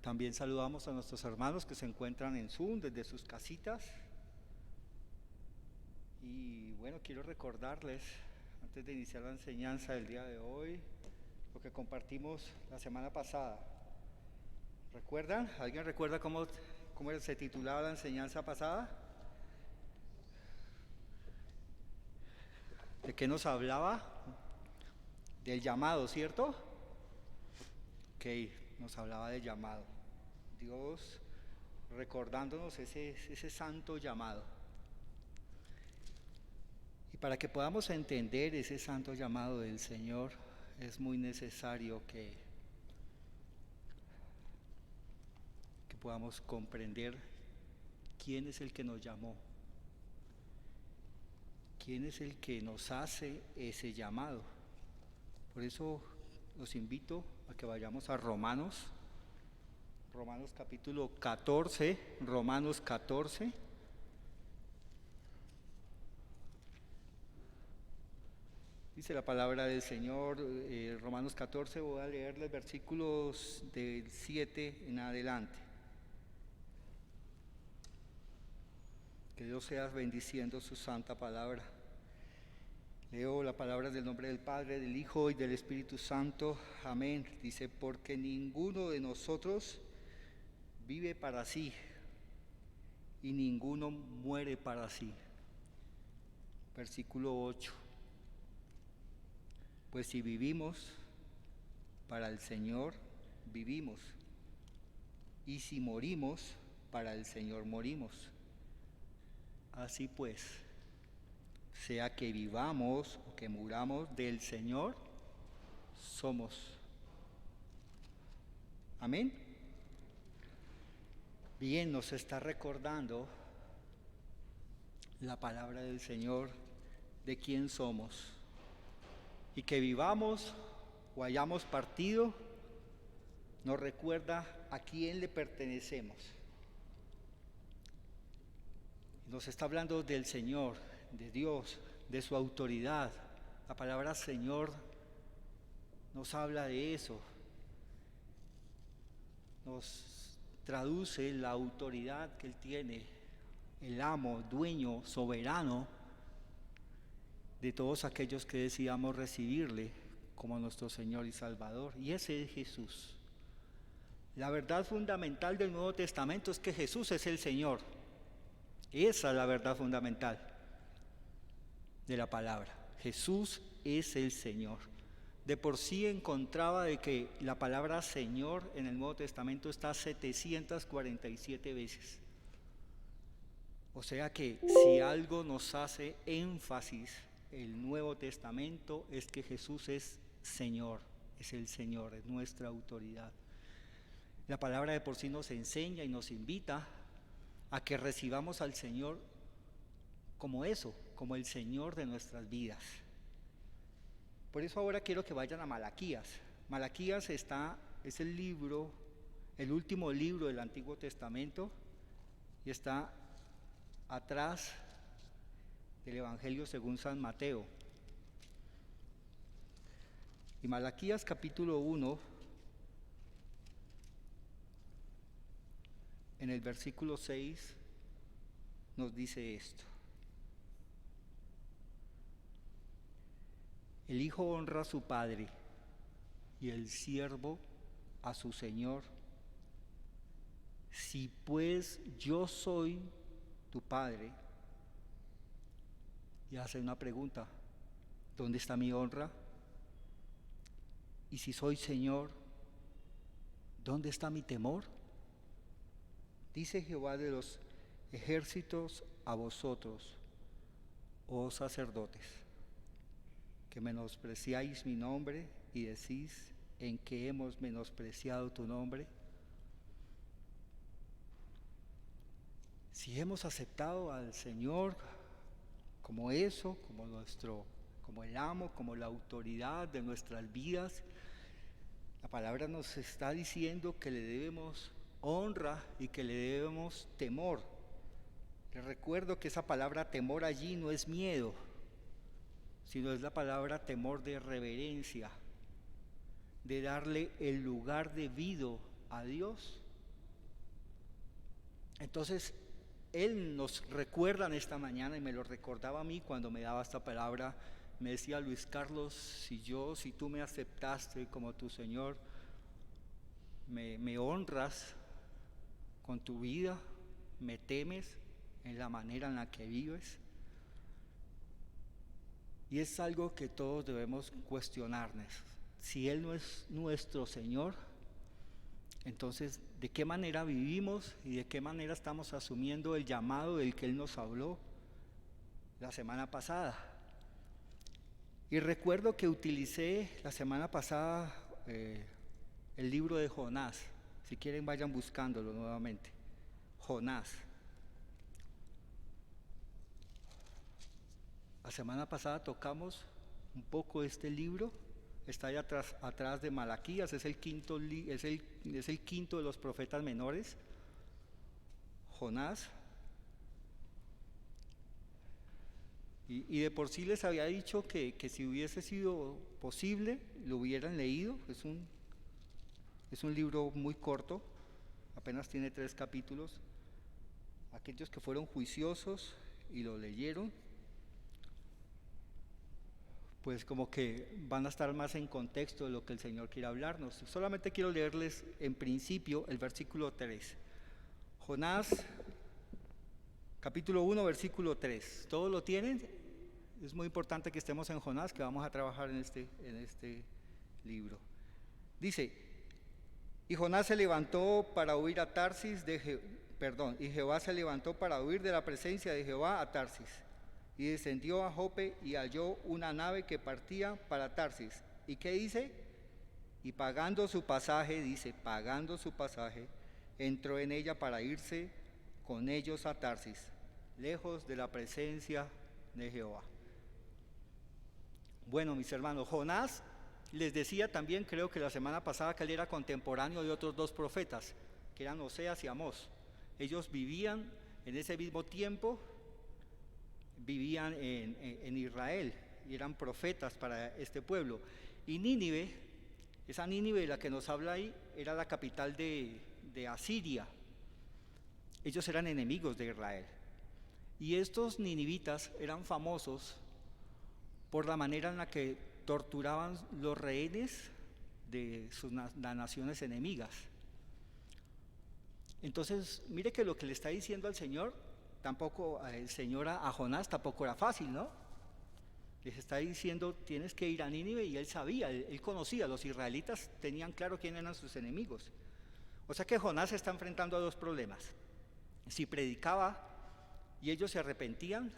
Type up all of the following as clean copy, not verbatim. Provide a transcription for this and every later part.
También saludamos a nuestros hermanos que se encuentran en Zoom desde sus casitas. Y bueno, quiero recordarles, antes de iniciar la enseñanza del día de hoy, lo que compartimos la semana pasada. ¿Recuerdan? ¿Alguien recuerda cómo se titulaba la enseñanza pasada? ¿De qué nos hablaba? Del llamado, ¿cierto? Ok, nos hablaba del llamado. Dios recordándonos ese santo llamado. Y para que podamos entender ese santo llamado del Señor, es muy necesario que podamos comprender quién es el que nos llamó, quién es el que nos hace ese llamado. Por eso los invito a que vayamos a Romanos capítulo 14, Romanos 14. Dice la palabra del Señor, Romanos 14, voy a leer los versículos del 7 en adelante. Que Dios sea bendiciendo su santa palabra. Leo la palabra del nombre del Padre, del Hijo y del Espíritu Santo. Amén. Dice, porque ninguno de nosotros vive para sí y ninguno muere para sí. Versículo 8. Pues si vivimos, para el Señor vivimos, y si morimos, para el Señor morimos. Así pues, sea que vivamos o que muramos, del Señor somos. Amén. Bien, nos está recordando la palabra del Señor de quién somos. Y que vivamos o hayamos partido, nos recuerda a quién le pertenecemos. Nos está hablando del Señor, de Dios, de su autoridad. La palabra Señor nos habla de eso. Nos traduce la autoridad que Él tiene, el amo, dueño, soberano de todos aquellos que decidamos recibirle como nuestro Señor y Salvador. Y ese es Jesús. La verdad fundamental del Nuevo Testamento es que Jesús es el Señor. Esa es la verdad fundamental de la palabra. Jesús es el Señor. De por sí encontraba de que la palabra Señor en el Nuevo Testamento está 747 veces. O sea que si algo nos hace énfasis el Nuevo Testamento es que Jesús es Señor, es el Señor, es nuestra autoridad. La palabra de por sí nos enseña y nos invita a que recibamos al Señor como eso, como el Señor de nuestras vidas. Por eso ahora quiero que vayan a Malaquías. Malaquías es el libro, el último libro del Antiguo Testamento y está atrás del Evangelio según San Mateo. Y Malaquías capítulo 1, en el versículo 6, nos dice esto. El hijo honra a su padre y el siervo a su señor. Si pues yo soy tu padre, y hace una pregunta, ¿dónde está mi honra? Y si soy Señor, ¿dónde está mi temor? Dice Jehová de los ejércitos a vosotros, oh sacerdotes, que menospreciáis mi nombre y decís, ¿en qué hemos menospreciado tu nombre? Si hemos aceptado al Señor como eso, como el amo, como la autoridad de nuestras vidas, la palabra nos está diciendo que le debemos honra y que le debemos temor. Les recuerdo que esa palabra temor allí no es miedo, sino es la palabra temor de reverencia, de darle el lugar debido a Dios Entonces, Él nos recuerda en esta mañana, y me lo recordaba a mí cuando me daba esta palabra. Me decía: Luis Carlos, si tú me aceptaste como tu Señor, me honras con tu vida, me temes en la manera en la que vives. Y es algo que todos debemos cuestionarnos. Si Él no es nuestro Señor, entonces, ¿de qué manera vivimos y de qué manera estamos asumiendo el llamado del que Él nos habló la semana pasada? Y recuerdo que utilicé la semana pasada el libro de Jonás. Si quieren, vayan buscándolo nuevamente. Jonás. La semana pasada tocamos un poco este libro. Está ahí atrás de Malaquías. Es el quinto de los profetas menores. Jonás. Y de por sí les había dicho que si hubiese sido posible, lo hubieran leído. Es un libro muy corto, apenas tiene 3 capítulos. Aquellos que fueron juiciosos y lo leyeron, pues como que van a estar más en contexto de lo que el Señor quiere hablarnos. Solamente quiero leerles en principio el versículo 3. Jonás, capítulo 1, versículo 3. ¿Todos lo tienen? Es muy importante que estemos en Jonás, que vamos a trabajar en este libro. Dice: y Jonás se levantó para huir a Tarsis y Jehová se levantó para huir de la presencia de Jehová a Tarsis. Y descendió a Jope y halló una nave que partía para Tarsis. ¿Y qué dice? Y pagando su pasaje, entró en ella para irse con ellos a Tarsis, lejos de la presencia de Jehová. Bueno, mis hermanos, Jonás, les decía también, creo que la semana pasada, que él era contemporáneo de otros 2 profetas, que eran Oseas y Amós. Ellos vivían en ese mismo tiempo, vivían en Israel y eran profetas para este pueblo. Y Nínive, esa Nínive de la que nos habla ahí, era la capital de Asiria. Ellos eran enemigos de Israel. Y estos ninivitas eran famosos por la manera en la que torturaban los rehenes de las naciones enemigas. Entonces, mire que lo que le está diciendo al Señor, el Señor a Jonás tampoco era fácil, ¿no? Les está diciendo: tienes que ir a Nínive, y él sabía, él conocía, los israelitas tenían claro quién eran sus enemigos. O sea que Jonás se está enfrentando a 2 problemas. Si predicaba y ellos se arrepentían,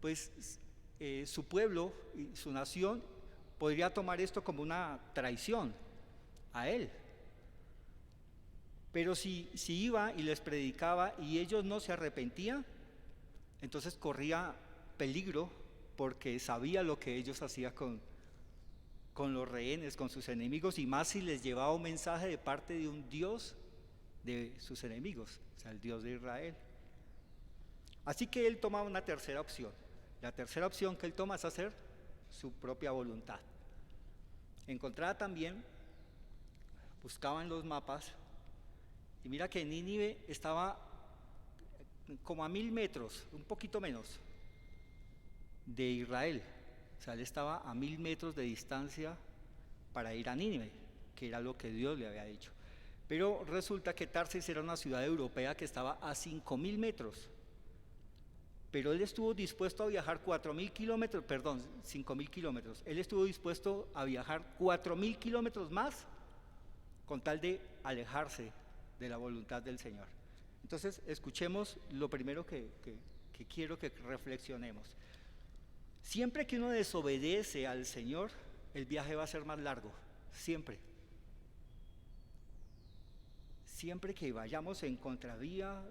pues su pueblo y su nación podría tomar esto como una traición a él. Pero si iba y les predicaba y ellos no se arrepentían, entonces corría peligro, porque sabía lo que ellos hacían con los rehenes, con sus enemigos, y más si les llevaba un mensaje de parte de un Dios de sus enemigos, o sea, el Dios de Israel. Así que él toma una tercera opción. La tercera opción que él toma es hacer su propia voluntad. Encontraba también, buscaba en los mapas, y mira que Nínive estaba como a 1000 metros, un poquito menos, de Israel. O sea, él estaba a 1000 metros de distancia para ir a Nínive, que era lo que Dios le había dicho. Pero resulta que Tarsis era una ciudad europea que estaba a 5000 metros. Pero él estuvo dispuesto a viajar 5000 kilómetros. Él estuvo dispuesto a viajar 4000 kilómetros más con tal de alejarse de la voluntad del Señor. Entonces, escuchemos lo primero que quiero que reflexionemos. Siempre que uno desobedece al Señor, el viaje va a ser más largo, siempre. Siempre que vayamos en contravía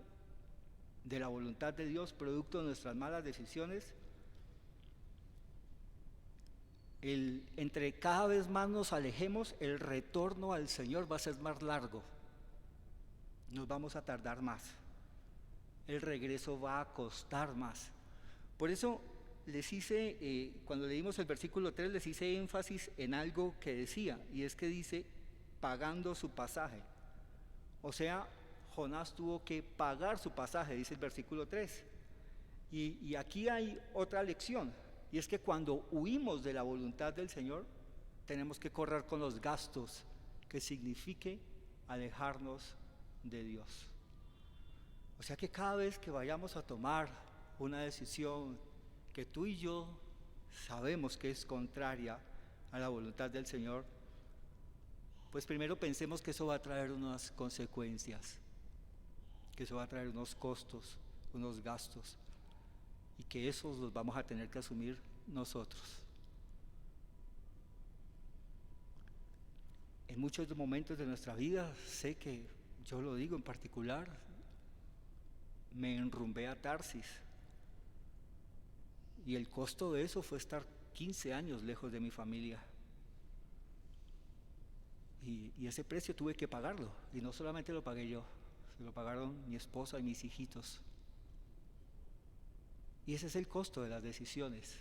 de la voluntad de Dios, producto de nuestras malas decisiones, entre cada vez más nos alejemos, el retorno al Señor va a ser más largo. Nos vamos a tardar más. El regreso va a costar más. Por eso les hice, cuando leímos el versículo 3, les hice énfasis en algo que decía, y es que dice: pagando su pasaje. O sea, Jonás tuvo que pagar su pasaje, dice el versículo 3. Y aquí hay otra lección, y es que cuando huimos de la voluntad del Señor, tenemos que correr con los gastos que signifique alejarnos de Dios. O sea que cada vez que vayamos a tomar una decisión que tú y yo sabemos que es contraria a la voluntad del Señor, pues primero pensemos que eso va a traer unas consecuencias, que eso va a traer unos costos, unos gastos, y que esos los vamos a tener que asumir nosotros. En muchos momentos de nuestra vida, sé que yo lo digo en particular, me enrumbé a Tarsis, y el costo de eso fue estar 15 años lejos de mi familia. Y ese precio tuve que pagarlo, y no solamente lo pagué yo, se lo pagaron mi esposa y mis hijitos. Y ese es el costo de las decisiones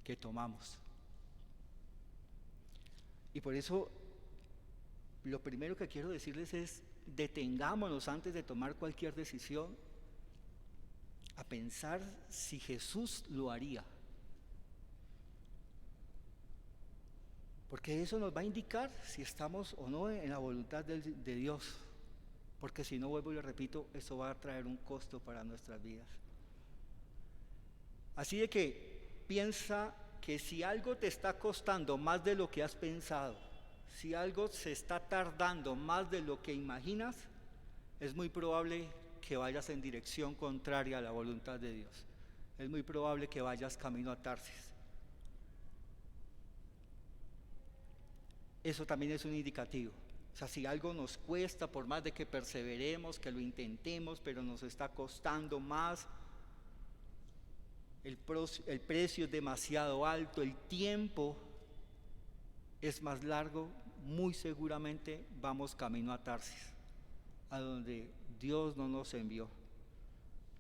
que tomamos. Y por eso, lo primero que quiero decirles es, detengámonos antes de tomar cualquier decisión a pensar si Jesús lo haría. Porque eso nos va a indicar si estamos o no en la voluntad de Dios. Porque si no, vuelvo y lo repito, eso va a traer un costo para nuestras vidas. Así de que piensa que si algo te está costando más de lo que has pensado, si algo se está tardando más de lo que imaginas, es muy probable que vayas en dirección contraria a la voluntad de Dios. Es muy probable que vayas camino a Tarsis. Eso también es un indicativo. O sea, si algo nos cuesta, por más de que perseveremos, que lo intentemos, pero nos está costando más, el precio es demasiado alto, el tiempo es más largo, muy seguramente vamos camino a Tarsis, a donde Dios no nos envió.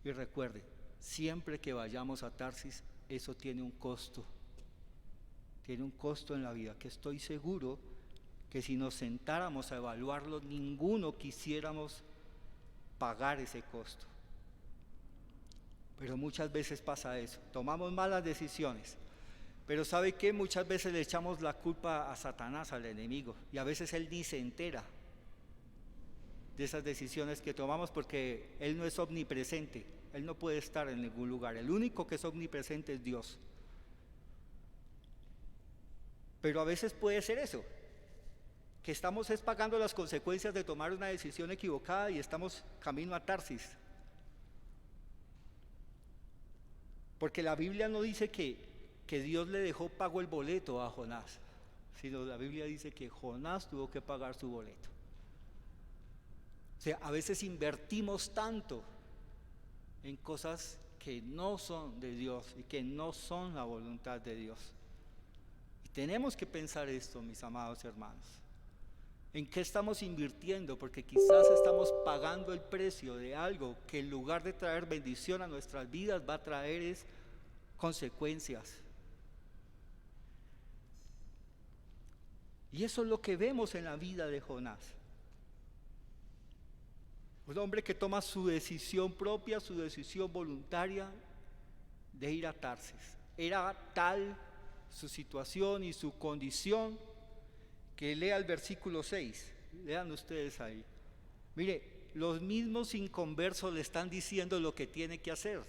Y recuerde, siempre que vayamos a Tarsis, eso tiene un costo en la vida, que estoy seguro que si nos sentáramos a evaluarlo, ninguno quisiéramos pagar ese costo. Pero muchas veces pasa eso, tomamos malas decisiones, pero ¿sabe qué? Muchas veces le echamos la culpa a Satanás, al enemigo, y a veces él ni se entera de esas decisiones que tomamos porque él no es omnipresente, él no puede estar en ningún lugar, el único que es omnipresente es Dios. Pero a veces puede ser eso, que estamos pagando las consecuencias de tomar una decisión equivocada y estamos camino a Tarsis. Porque la Biblia no dice que Dios le pagó el boleto a Jonás, sino la Biblia dice que Jonás tuvo que pagar su boleto. O sea, a veces invertimos tanto en cosas que no son de Dios y que no son la voluntad de Dios. Y tenemos que pensar esto, mis amados hermanos. ¿En qué estamos invirtiendo? Porque quizás estamos pagando el precio de algo que en lugar de traer bendición a nuestras vidas va a traer consecuencias. Y eso es lo que vemos en la vida de Jonás. Un hombre que toma su decisión propia, su decisión voluntaria de ir a Tarsis. Era tal su situación y su condición que lea el versículo 6, lean ustedes ahí. Mire, los mismos inconversos le están diciendo lo que tiene que hacer.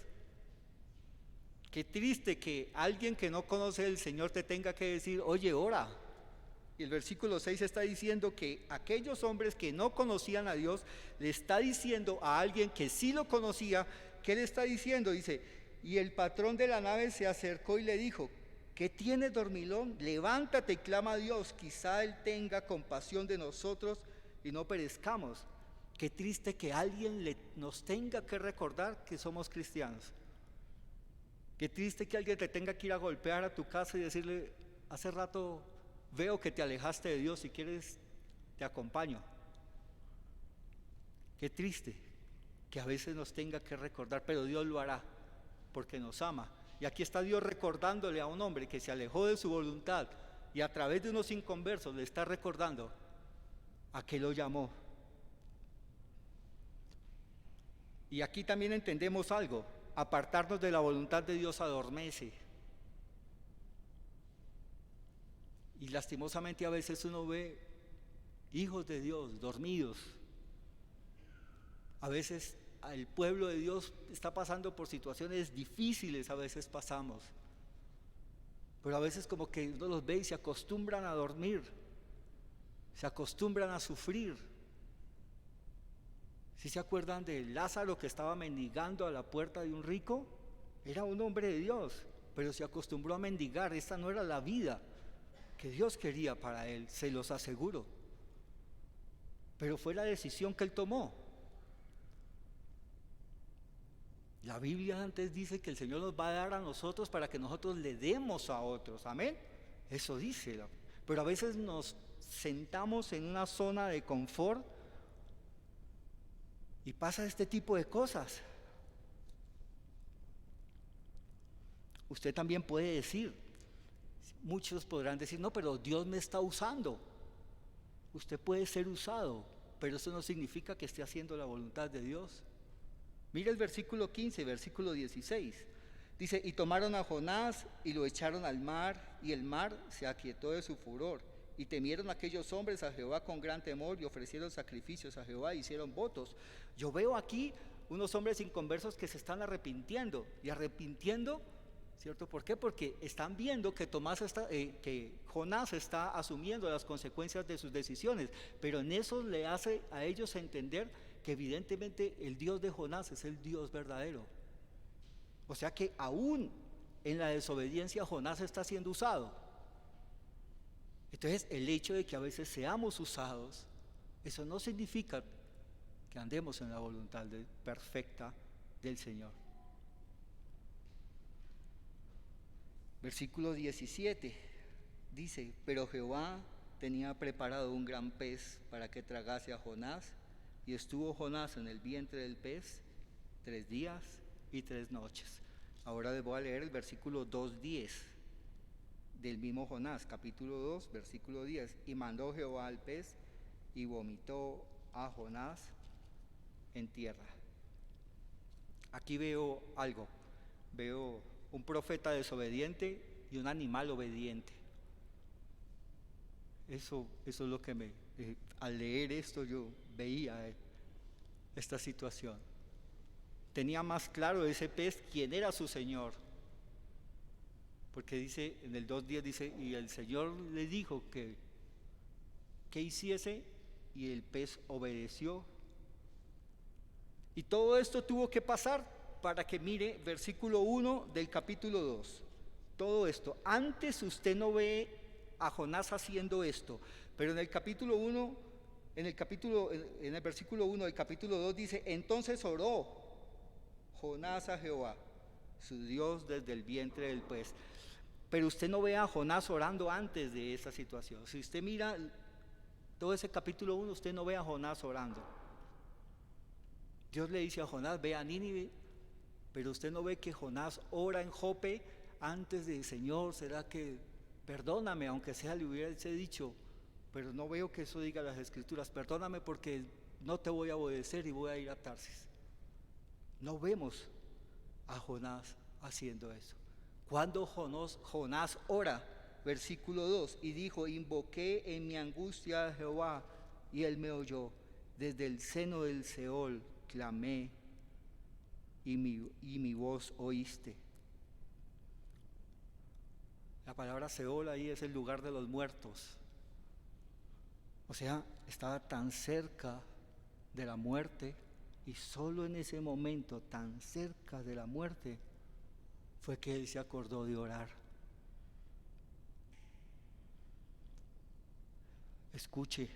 Qué triste que alguien que no conoce al Señor te tenga que decir, oye, ora. Y el versículo 6 está diciendo que aquellos hombres que no conocían a Dios, le está diciendo a alguien que sí lo conocía, ¿qué le está diciendo? Dice, y el patrón de la nave se acercó y le dijo, ¿qué tienes, dormilón? Levántate y clama a Dios, quizá Él tenga compasión de nosotros y no perezcamos. Qué triste que alguien nos tenga que recordar que somos cristianos. Qué triste que alguien te tenga que ir a golpear a tu casa y decirle, hace rato veo que te alejaste de Dios, si quieres te acompaño. Qué triste que a veces nos tenga que recordar, pero Dios lo hará porque nos ama. Y aquí está Dios recordándole a un hombre que se alejó de su voluntad y a través de unos inconversos le está recordando a qué lo llamó. Y aquí también entendemos algo: apartarnos de la voluntad de Dios adormece. Y lastimosamente a veces uno ve hijos de Dios dormidos. A veces el pueblo de Dios está pasando por situaciones difíciles, a veces pasamos. Pero a veces como que uno los ve y se acostumbran a dormir, se acostumbran a sufrir. ¿Sí se acuerdan de Lázaro que estaba mendigando a la puerta de un rico? Era un hombre de Dios, pero se acostumbró a mendigar. Esta no era la vida que Dios quería para él, se los aseguro. Pero fue la decisión que él tomó. La Biblia antes dice que el Señor nos va a dar a nosotros para que nosotros le demos a otros. Amén. Eso dice. Pero a veces nos sentamos en una zona de confort y pasa este tipo de cosas. Usted también puede decir, muchos podrán decir, no, pero Dios me está usando. Usted puede ser usado, pero eso no significa que esté haciendo la voluntad de Dios. Mire el versículo 15, versículo 16. Dice, y tomaron a Jonás y lo echaron al mar, y el mar se aquietó de su furor. Y temieron aquellos hombres a Jehová con gran temor, y ofrecieron sacrificios a Jehová, e hicieron votos. Yo veo aquí unos hombres inconversos que se están arrepintiendo, ¿cierto? ¿Por qué? Porque están viendo que Jonás está asumiendo las consecuencias de sus decisiones, pero en eso le hace a ellos entender que evidentemente el Dios de Jonás es el Dios verdadero. O sea que aún en la desobediencia Jonás está siendo usado. Entonces el hecho de que a veces seamos usados, eso no significa que andemos en la voluntad perfecta del Señor. Versículo 17 dice, pero Jehová tenía preparado un gran pez para que tragase a Jonás, y estuvo Jonás en el vientre del pez 3 días y 3 noches. Ahora les voy a leer el versículo 2:10 del mismo Jonás, capítulo 2, versículo 10. Y mandó Jehová al pez y vomitó a Jonás en tierra. Aquí veo algo, veo un profeta desobediente y un animal obediente. Eso es lo que al leer esto yo veía esta situación. Tenía más claro ese pez quién era su Señor. Porque dice, en el 2:10 dice, y el Señor le dijo que hiciese, y el pez obedeció. Y todo esto tuvo que pasar para que mire versículo 1 del capítulo 2. Todo esto, antes usted no ve a Jonás haciendo esto, pero en el capítulo 1, en el versículo 1 del capítulo 2 dice, entonces oró Jonás a Jehová, su Dios, desde el vientre del pez. Pero usted no ve a Jonás orando antes de esa situación. Si usted mira todo ese capítulo 1, usted no ve a Jonás orando. Dios le dice a Jonás, ve a Nínive, pero usted no ve que Jonás ora en Jope antes de, Señor, ¿será que perdóname? Aunque sea le hubiese dicho, pero no veo que eso diga las Escrituras, perdóname porque no te voy a obedecer y voy a ir a Tarsis. No vemos a Jonás haciendo eso. Cuando Jonás ora, versículo 2, y dijo, invoqué en mi angustia a Jehová, y él me oyó. Desde el seno del Seol clamé, y mi voz oíste. La palabra Seol ahí es el lugar de los muertos. O sea, estaba tan cerca de la muerte, y solo en ese momento, tan cerca de la muerte, fue que él se acordó de orar. Escuche,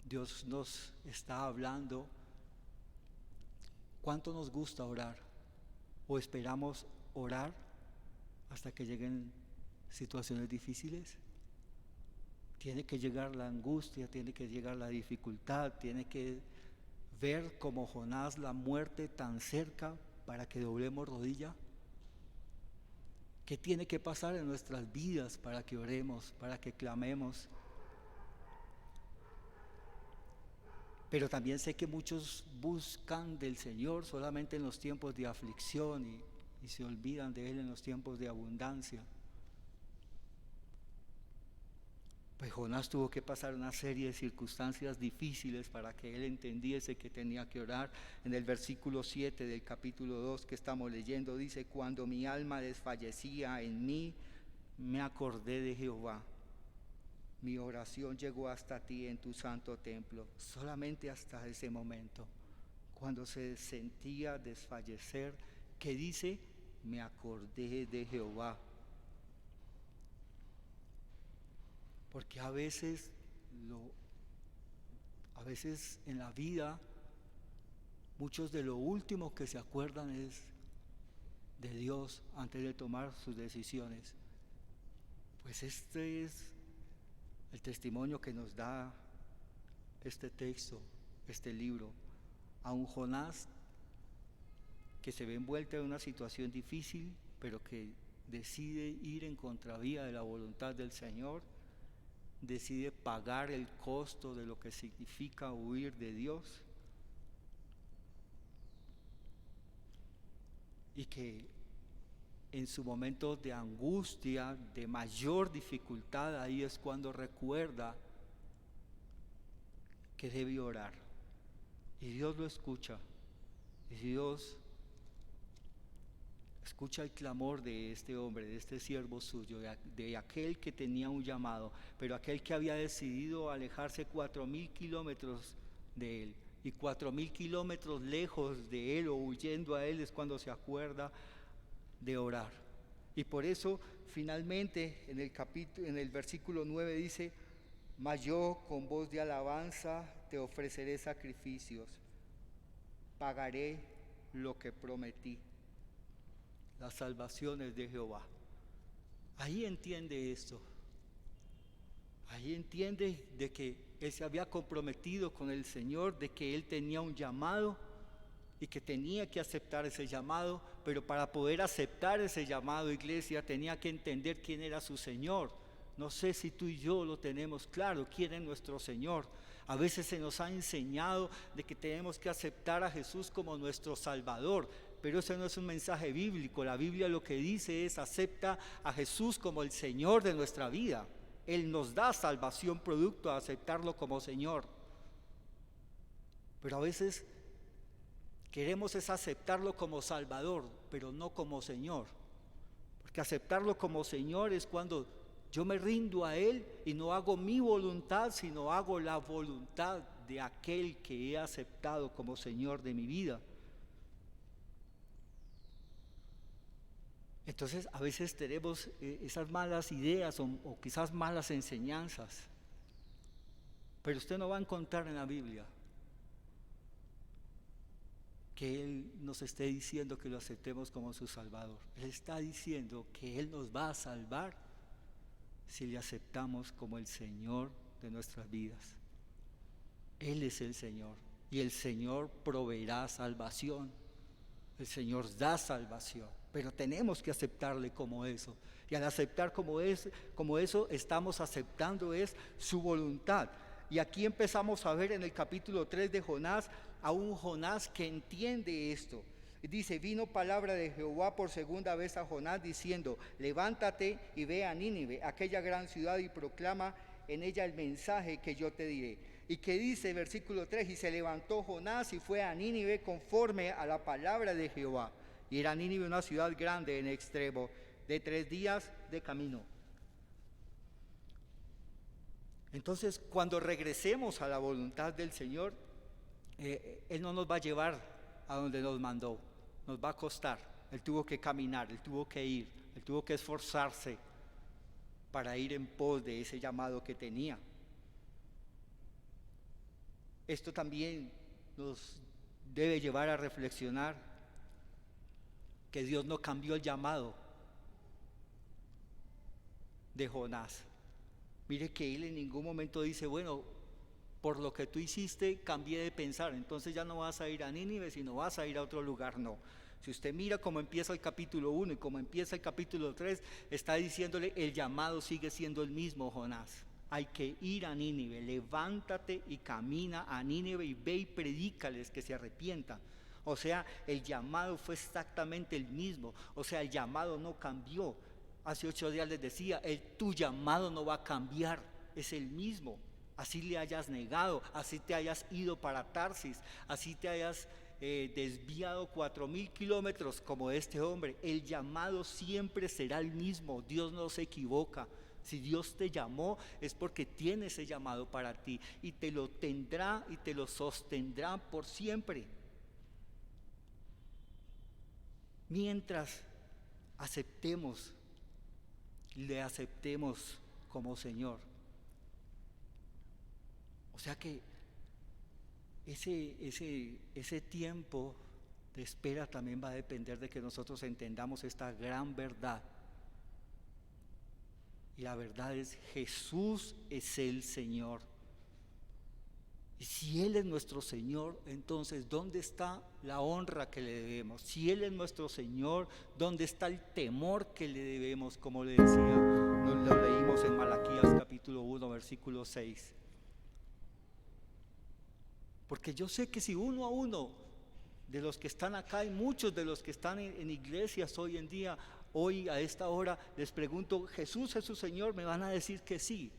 Dios nos está hablando. ¿Cuánto nos gusta orar? ¿O esperamos orar hasta que lleguen situaciones difíciles? Tiene que llegar la angustia, tiene que llegar la dificultad, tiene que ver como Jonás la muerte tan cerca para que doblemos rodilla. ¿Qué tiene que pasar en nuestras vidas para que oremos, para que clamemos? Pero también sé que muchos buscan del Señor solamente en los tiempos de aflicción y se olvidan de Él en los tiempos de abundancia. Pues Jonás tuvo que pasar una serie de circunstancias difíciles para que él entendiese que tenía que orar. En el versículo 7 del capítulo 2 que estamos leyendo dice: cuando mi alma desfallecía en mí, me acordé de Jehová. Mi oración llegó hasta ti en tu santo templo. Solamente hasta ese momento, cuando se sentía desfallecer, que dice: me acordé de Jehová. Porque a veces en la vida, muchos de lo último que se acuerdan es de Dios antes de tomar sus decisiones. Pues este es el testimonio que nos da este texto, este libro, a un Jonás que se ve envuelto en una situación difícil, pero que decide ir en contravía de la voluntad del Señor, decide pagar el costo de lo que significa huir de Dios, y que en su momento de angustia, de mayor dificultad, ahí es cuando recuerda que debe orar, y Dios lo escucha, y Dios escucha el clamor de este hombre, de este siervo suyo, de aquel que tenía un llamado, pero aquel que había decidido alejarse 4.000 kilómetros de él, y 4.000 kilómetros lejos de él o huyendo a él es cuando se acuerda de orar. Y por eso finalmente en el versículo 9 dice: mas yo con voz de alabanza te ofreceré sacrificios, pagaré lo que prometí. Las salvaciones de Jehová. Ahí entiende esto. Ahí entiende de que él se había comprometido con el Señor, de que él tenía un llamado y que tenía que aceptar ese llamado, pero para poder aceptar ese llamado, iglesia, tenía que entender quién era su Señor. No sé si tú y yo lo tenemos claro, quién es nuestro Señor. A veces se nos ha enseñado de que tenemos que aceptar a Jesús como nuestro Salvador, pero ese no es un mensaje bíblico. La Biblia lo que dice es: acepta a Jesús como el Señor de nuestra vida. Él nos da salvación producto de aceptarlo como Señor. Pero a veces queremos es aceptarlo como Salvador, pero no como Señor. Porque aceptarlo como Señor es cuando yo me rindo a Él y no hago mi voluntad, sino hago la voluntad de aquel que he aceptado como Señor de mi vida. Entonces a veces tenemos esas malas ideas o quizás malas enseñanzas, pero usted no va a encontrar en la Biblia que Él nos esté diciendo que lo aceptemos como su Salvador. Él está diciendo que Él nos va a salvar si le aceptamos como el Señor de nuestras vidas. Él es el Señor y el Señor proveerá salvación. El Señor da salvación, pero tenemos que aceptarle como eso. Y al aceptar como eso, estamos aceptando es su voluntad. Y aquí empezamos a ver en el capítulo 3 de Jonás a un Jonás que entiende esto. Dice: vino palabra de Jehová por segunda vez a Jonás diciendo: levántate y ve a Nínive, aquella gran ciudad, y proclama en ella el mensaje que yo te diré. Y que dice, versículo 3: y se levantó Jonás y fue a Nínive conforme a la palabra de Jehová. Y era Nínive una ciudad grande en extremo, de 3 días de camino. Entonces, cuando regresemos a la voluntad del Señor, Él no nos va a llevar a donde nos mandó, nos va a costar. Él tuvo que caminar, Él tuvo que ir, Él tuvo que esforzarse para ir en pos de ese llamado que tenía. Esto también nos debe llevar a reflexionar que Dios no cambió el llamado de Jonás. Mire que Él en ningún momento dice: bueno, por lo que tú hiciste cambié de pensar, entonces ya no vas a ir a Nínive, sino vas a ir a otro lugar. No. Si usted mira cómo empieza el capítulo 1 y cómo empieza el capítulo 3, está diciéndole: el llamado sigue siendo el mismo, Jonás. hay que ir a Nínive, levántate y camina a Nínive y ve y predícales que se arrepientan. O sea, el llamado fue exactamente el mismo, o sea, el llamado no cambió. Hace 8 días les decía, tu llamado no va a cambiar, es el mismo. Así le hayas negado, así te hayas ido para Tarsis, así te hayas desviado 4,000 kilómetros como este hombre, el llamado siempre será el mismo. Dios no se equivoca. Si Dios te llamó es porque tiene ese llamado para ti y te lo tendrá y te lo sostendrá por siempre. Mientras le aceptemos como Señor. O sea que ese tiempo de espera también va a depender de que nosotros entendamos esta gran verdad. Y la verdad es, Jesús es el Señor. Y si Él es nuestro Señor, entonces ¿dónde está la honra que le debemos? Si Él es nuestro Señor, ¿dónde está el temor que le debemos? Como le decía, nos lo leímos en Malaquías capítulo 1, versículo 6. Porque yo sé que si uno a uno de los que están acá y muchos de los que están en iglesias hoy en día, hoy a esta hora, les pregunto, ¿Jesús es su Señor? Me van a decir que sí.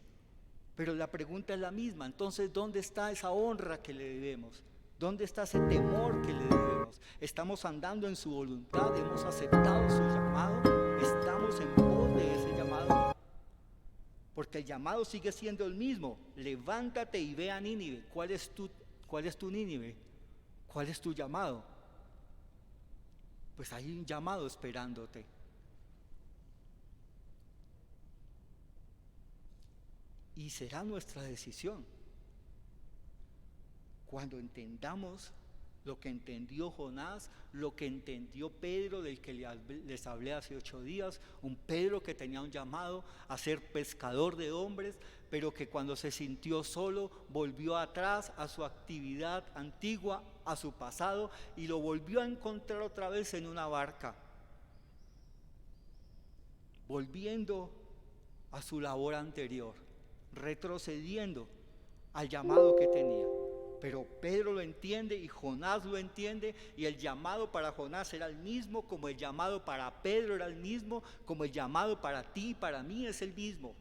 Pero la pregunta es la misma. Entonces, ¿dónde está esa honra que le debemos? ¿Dónde está ese temor que le debemos? ¿Estamos andando en su voluntad? ¿Hemos aceptado su llamado? ¿Estamos en pos de ese llamado? Porque el llamado sigue siendo el mismo. Levántate y ve a Nínive. ¿Cuál es tu Nínive? ¿Cuál es tu llamado? Pues hay un llamado esperándote. Y será nuestra decisión. Cuando entendamos lo que entendió Jonás, lo que entendió Pedro, del que les hablé hace 8 días, un Pedro que tenía un llamado a ser pescador de hombres, pero que cuando se sintió solo volvió atrás a su actividad antigua, a su pasado, y lo volvió a encontrar otra vez en una barca, volviendo a su labor anterior, retrocediendo al llamado que tenía. Pero Pedro lo entiende y Jonás lo entiende, y el llamado para Jonás era el mismo, como el llamado para Pedro era el mismo, como el llamado para ti y para mí es el mismo.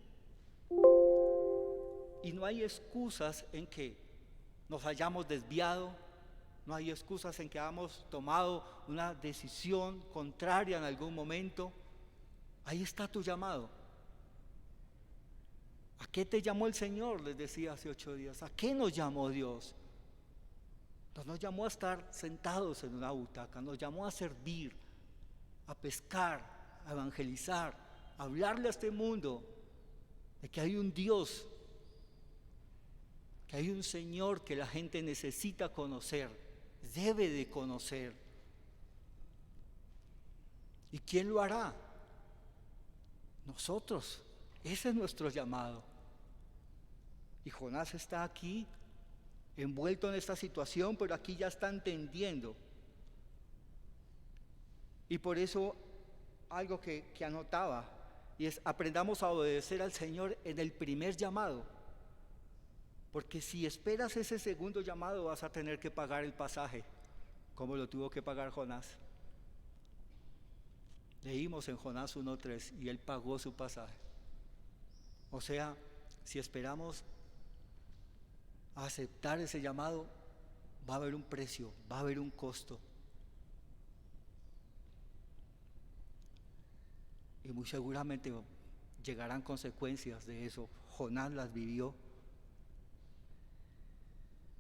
Y no hay excusas en que nos hayamos desviado, no hay excusas en que hayamos tomado una decisión contraria en algún momento. Ahí está tu llamado. ¿A qué te llamó el Señor? Les decía hace 8 días. ¿A qué nos llamó Dios? No nos llamó a estar sentados en una butaca, nos llamó a servir, a pescar, a evangelizar, a hablarle a este mundo de que hay un Dios, que hay un Señor que la gente necesita conocer, debe de conocer. ¿Y quién lo hará? Nosotros. Ese es nuestro llamado. Y Jonás está aquí, envuelto en esta situación, pero aquí ya está entendiendo. Y por eso algo que anotaba, y es: aprendamos a obedecer al Señor en el primer llamado, porque si esperas ese segundo llamado vas a tener que pagar el pasaje, como lo tuvo que pagar Jonás. Leímos en Jonás 1:3 y él pagó su pasaje. O sea, si esperamos a aceptar ese llamado, va a haber un precio, va a haber un costo. Y muy seguramente llegarán consecuencias de eso. Jonás las vivió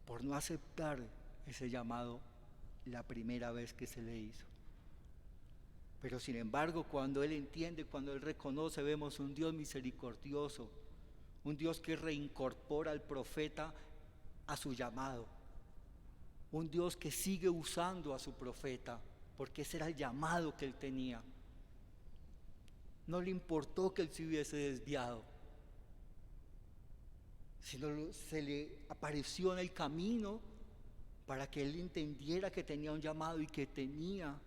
por no aceptar ese llamado la primera vez que se le hizo. Pero sin embargo, cuando él entiende, cuando él reconoce, vemos un Dios misericordioso, un Dios que reincorpora al profeta a su llamado, un Dios que sigue usando a su profeta, porque ese era el llamado que él tenía. No le importó que él se hubiese desviado, sino se le apareció en el camino para que él entendiera que tenía un llamado y que tenía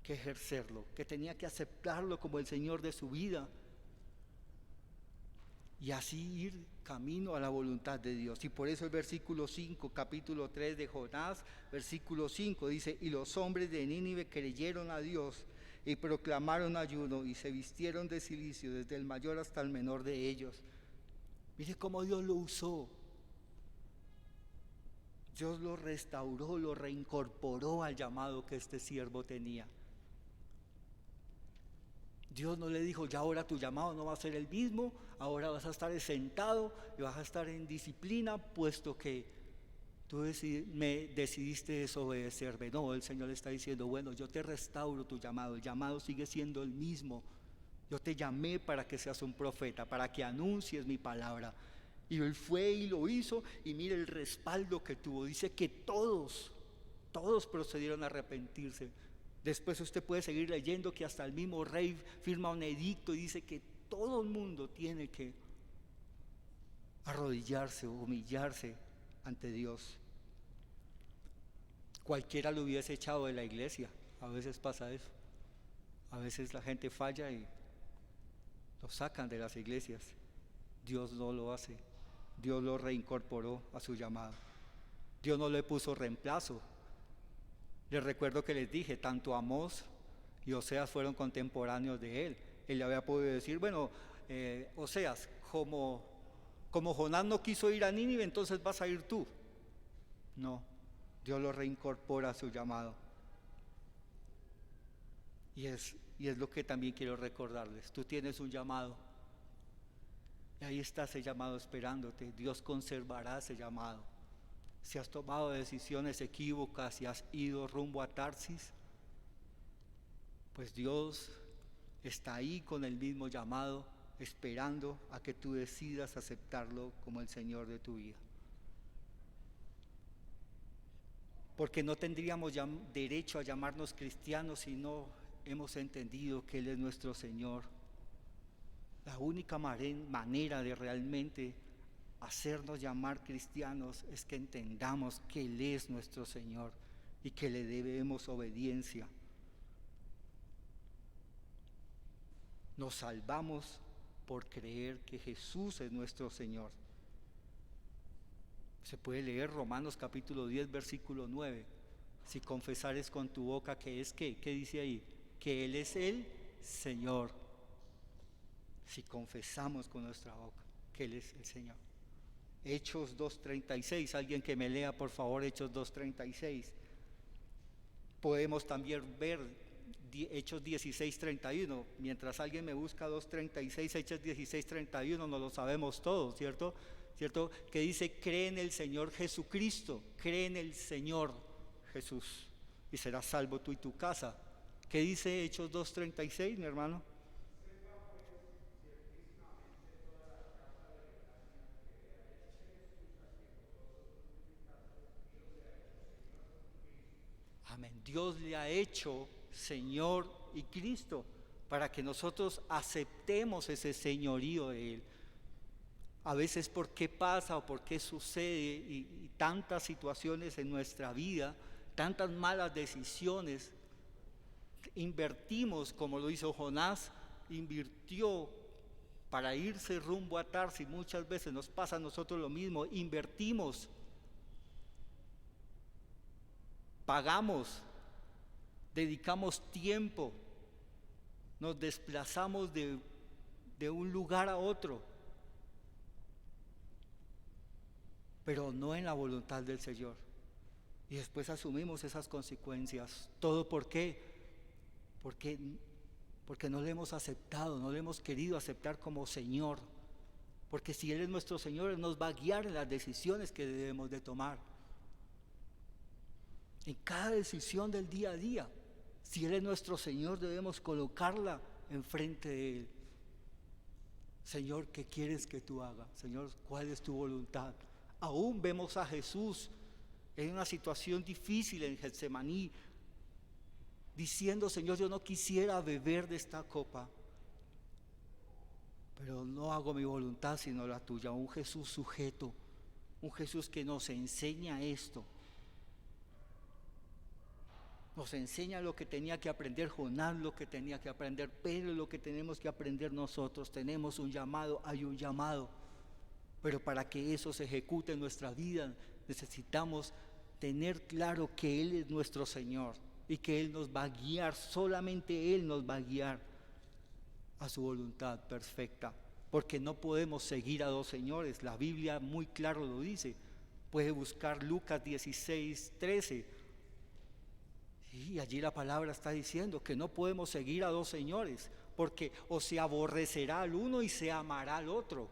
que ejercerlo, que tenía que aceptarlo como el Señor de su vida. y así ir camino a la voluntad de Dios. Y por eso el versículo 5, capítulo 3 de Jonás, versículo 5 dice: y los hombres de Nínive creyeron a Dios y proclamaron ayuno y se vistieron de cilicio desde el mayor hasta el menor de ellos. Mire cómo Dios lo usó. Dios lo restauró, lo reincorporó al llamado que este siervo tenía. Dios no le dijo: ya ahora tu llamado no va a ser el mismo, ahora vas a estar sentado y vas a estar en disciplina, puesto que tú me decidiste desobedecerme. No, el Señor le está diciendo: bueno, yo te restauro tu llamado, el llamado sigue siendo el mismo. Yo te llamé para que seas un profeta, para que anuncies mi palabra. Y él fue y lo hizo, y mire el respaldo que tuvo. Dice que todos procedieron a arrepentirse. Después usted puede seguir leyendo que hasta el mismo rey firma un edicto y dice que todo el mundo tiene que arrodillarse, humillarse ante Dios. Cualquiera lo hubiese echado de la iglesia. A veces pasa eso. A veces la gente falla y lo sacan de las iglesias. Dios no lo hace. Dios lo reincorporó a su llamado. Dios no le puso reemplazo. Les recuerdo que les dije, tanto Amós y Oseas fueron contemporáneos de él. Él le había podido decir: bueno, Oseas, como Jonás no quiso ir a Nínive, entonces vas a ir tú. No, Dios lo reincorpora a su llamado. Y es lo que también quiero recordarles. Tú tienes un llamado. Y ahí está ese llamado esperándote. Dios conservará ese llamado. Si has tomado decisiones equívocas y has ido rumbo a Tarsis, pues Dios está ahí con el mismo llamado, esperando a que tú decidas aceptarlo como el Señor de tu vida. Porque no tendríamos derecho a llamarnos cristianos si no hemos entendido que Él es nuestro Señor. La única manera de realmente hacernos llamar cristianos es que entendamos que Él es nuestro Señor y que le debemos obediencia. Nos salvamos por creer que Jesús es nuestro Señor. Se puede leer Romanos capítulo 10, versículo 9. Si confesares con tu boca que es ¿qué dice ahí? Que Él es el Señor. Si confesamos con nuestra boca que Él es el Señor. Hechos 2:36, alguien que me lea por favor Hechos 2:36. Podemos también ver Hechos 16:31. Mientras alguien me busca 2:36, Hechos 16:31, no lo sabemos todos, ¿cierto? Que dice: cree en el Señor Jesucristo, cree en el Señor Jesús y serás salvo tú y tu casa. ¿Qué dice Hechos 2:36, mi hermano? Amén. Dios le ha hecho Señor y Cristo para que nosotros aceptemos ese señorío de Él. A veces por qué pasa o por qué sucede y tantas situaciones en nuestra vida, tantas malas decisiones, invertimos como lo hizo Jonás, invirtió para irse rumbo a Tarsis. Muchas veces nos pasa a nosotros lo mismo, invertimos, pagamos, dedicamos tiempo, nos desplazamos de un lugar a otro, pero no en la voluntad del Señor. Y después asumimos esas consecuencias. ¿Todo por qué? Porque no le hemos aceptado, no le hemos querido aceptar como Señor. Porque si Él es nuestro Señor, Él nos va a guiar en las decisiones que debemos de tomar. En cada decisión del día a día, si Él es nuestro Señor, debemos colocarla enfrente de Él. Señor, ¿qué quieres que tú hagas? Señor, ¿cuál es tu voluntad? Aún vemos a Jesús en una situación difícil en Getsemaní, diciendo: Señor, yo no quisiera beber de esta copa, pero no hago mi voluntad sino la tuya. Un Jesús sujeto, un Jesús que nos enseña esto. Nos enseña lo que tenía que aprender Jonás, lo que tenía que aprender Pedro, lo que tenemos que aprender nosotros. Tenemos un llamado, hay un llamado. Pero para que eso se ejecute en nuestra vida, necesitamos tener claro que Él es nuestro Señor y que Él nos va a guiar, solamente Él nos va a guiar a su voluntad perfecta. Porque no podemos seguir a dos señores, la Biblia muy claro lo dice. Puede buscar Lucas 16:13. Y allí la palabra está diciendo que no podemos seguir a dos señores, porque o se aborrecerá al uno y se amará al otro.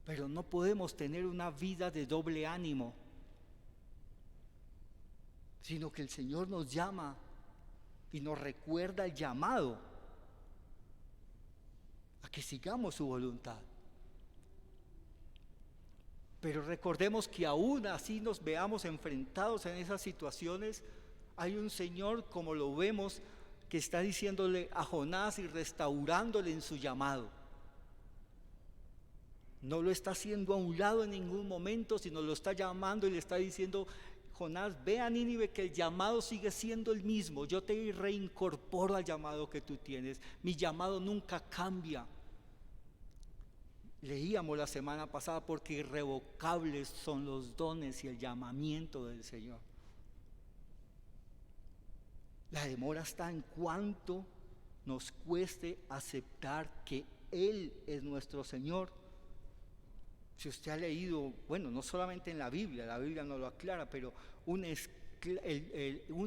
Pero no podemos tener una vida de doble ánimo, sino que el Señor nos llama y nos recuerda el llamado a que sigamos su voluntad. Pero recordemos que aún así nos veamos enfrentados en esas situaciones, hay un Señor, como lo vemos, que está diciéndole a Jonás y restaurándole en su llamado. No lo está haciendo a un lado en ningún momento, sino lo está llamando y le está diciendo: Jonás, ve a Nínive, que el llamado sigue siendo el mismo. Yo te reincorporo al llamado que tú tienes. Mi llamado nunca cambia. Leíamos la semana pasada, porque irrevocables son los dones y el llamamiento del Señor. La demora está en cuanto nos cueste aceptar que Él es nuestro Señor. Si usted ha leído, bueno, no solamente en la Biblia no lo aclara, pero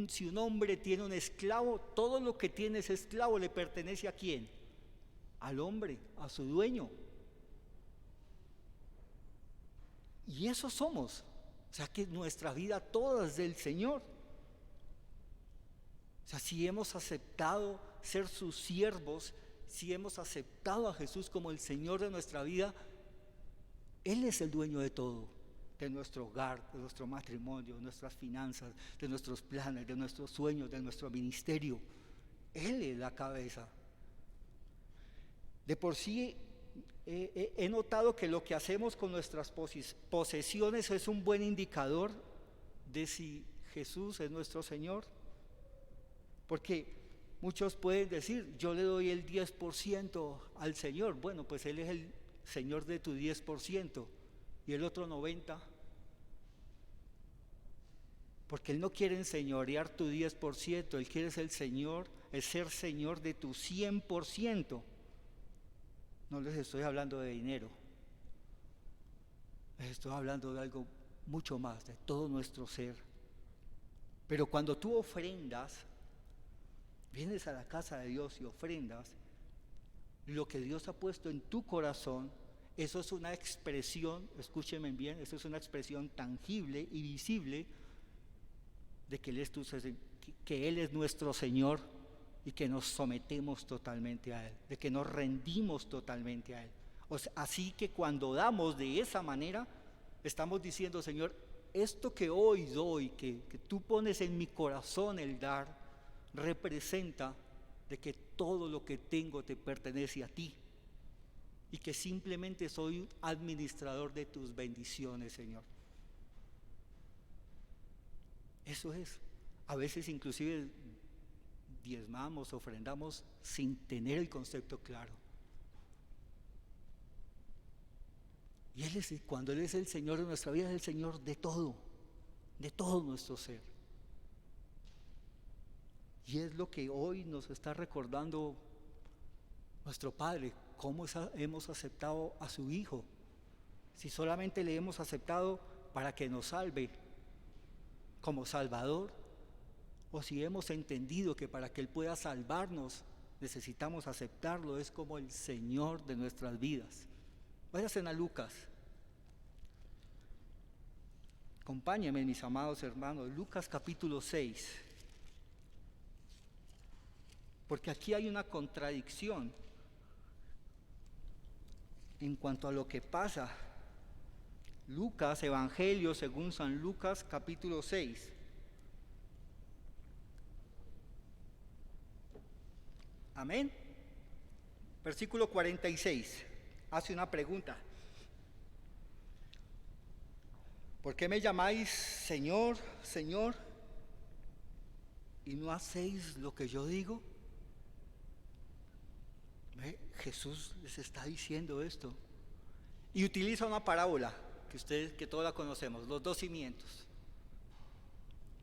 si un hombre tiene un esclavo, todo lo que tiene ese esclavo le pertenece ¿a quién? Al hombre, a su dueño. Y eso somos. O sea que nuestra vida toda es del Señor. O sea, si hemos aceptado ser sus siervos, si hemos aceptado a Jesús como el Señor de nuestra vida, Él es el dueño de todo, de nuestro hogar, de nuestro matrimonio, de nuestras finanzas, de nuestros planes, de nuestros sueños, de nuestro ministerio. Él es la cabeza. De por sí he notado que lo que hacemos con nuestras posesiones es un buen indicador de si Jesús es nuestro Señor. Porque muchos pueden decir: yo le doy el 10% al Señor. Bueno, pues Él es el Señor de tu 10%, y el otro 90%. Porque Él no quiere enseñorear tu 10%, Él quiere ser Señor de tu 100%. No les estoy hablando de dinero, les estoy hablando de algo mucho más, de todo nuestro ser. Pero cuando tú ofrendas, vienes a la casa de Dios y ofrendas, lo que Dios ha puesto en tu corazón, eso es una expresión, escúchenme bien, eso es una expresión tangible y visible de que Él es nuestro Señor y que nos sometemos totalmente a Él, de que nos rendimos totalmente a Él. O sea, así que cuando damos de esa manera, estamos diciendo: Señor, esto que hoy doy, que tú pones en mi corazón el dar, representa de que todo lo que tengo te pertenece a ti y que simplemente soy un administrador de tus bendiciones, Señor. Eso es. A veces inclusive diezmamos, ofrendamos sin tener el concepto claro. Y cuando Él es el Señor de nuestra vida, es el Señor de todo nuestro ser. Y es lo que hoy nos está recordando nuestro Padre: cómo hemos aceptado a su Hijo. Si solamente le hemos aceptado para que nos salve como Salvador, o si hemos entendido que para que Él pueda salvarnos necesitamos aceptarlo, es como el Señor de nuestras vidas. Váyanse a Lucas. Acompáñenme, mis amados hermanos, Lucas capítulo 6. Porque aquí hay una contradicción en cuanto a lo que pasa. Lucas, Evangelio según San Lucas, capítulo 6. Amén. Versículo 46. Hace una pregunta: ¿por qué me llamáis Señor, Señor, y no hacéis lo que yo digo? Jesús les está diciendo esto. Y utiliza una parábola que todos la conocemos, los dos cimientos.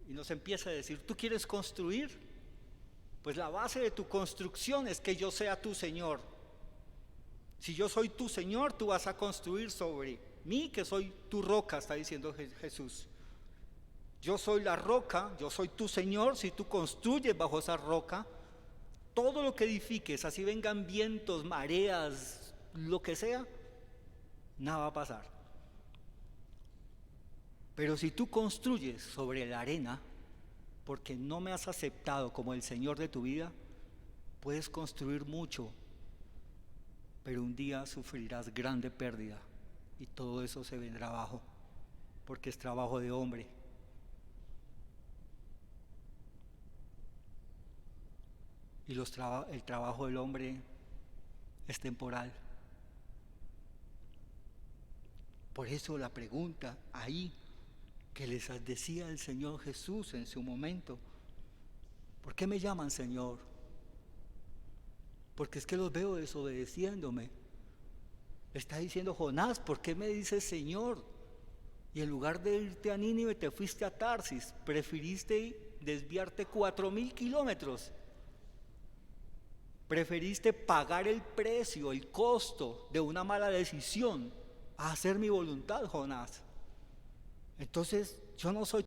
Y nos empieza a decir, ¿tú quieres construir? Pues la base de tu construcción es que yo sea tu Señor. Si yo soy tu Señor, tú vas a construir sobre mí, que soy tu roca, está diciendo Jesús. Yo soy la roca, yo soy tu Señor. Si tú construyes bajo esa roca, todo lo que edifiques, así vengan vientos, mareas, lo que sea, nada va a pasar. Pero si tú construyes sobre la arena, porque no me has aceptado como el Señor de tu vida, puedes construir mucho, pero un día sufrirás grande pérdida y todo eso se vendrá abajo, porque es trabajo de hombre. Y el trabajo del hombre es temporal. Por eso la pregunta ahí que les decía el Señor Jesús en su momento: ¿por qué me llaman Señor? Porque es que los veo desobedeciéndome. Está diciendo Jonás, ¿por qué me dices Señor? Y en lugar de irte a Nínive te fuiste a Tarsis, preferiste desviarte 4,000 kilómetros. Preferiste pagar el precio, el costo de una mala decisión a hacer mi voluntad, Jonás. Entonces, yo no soy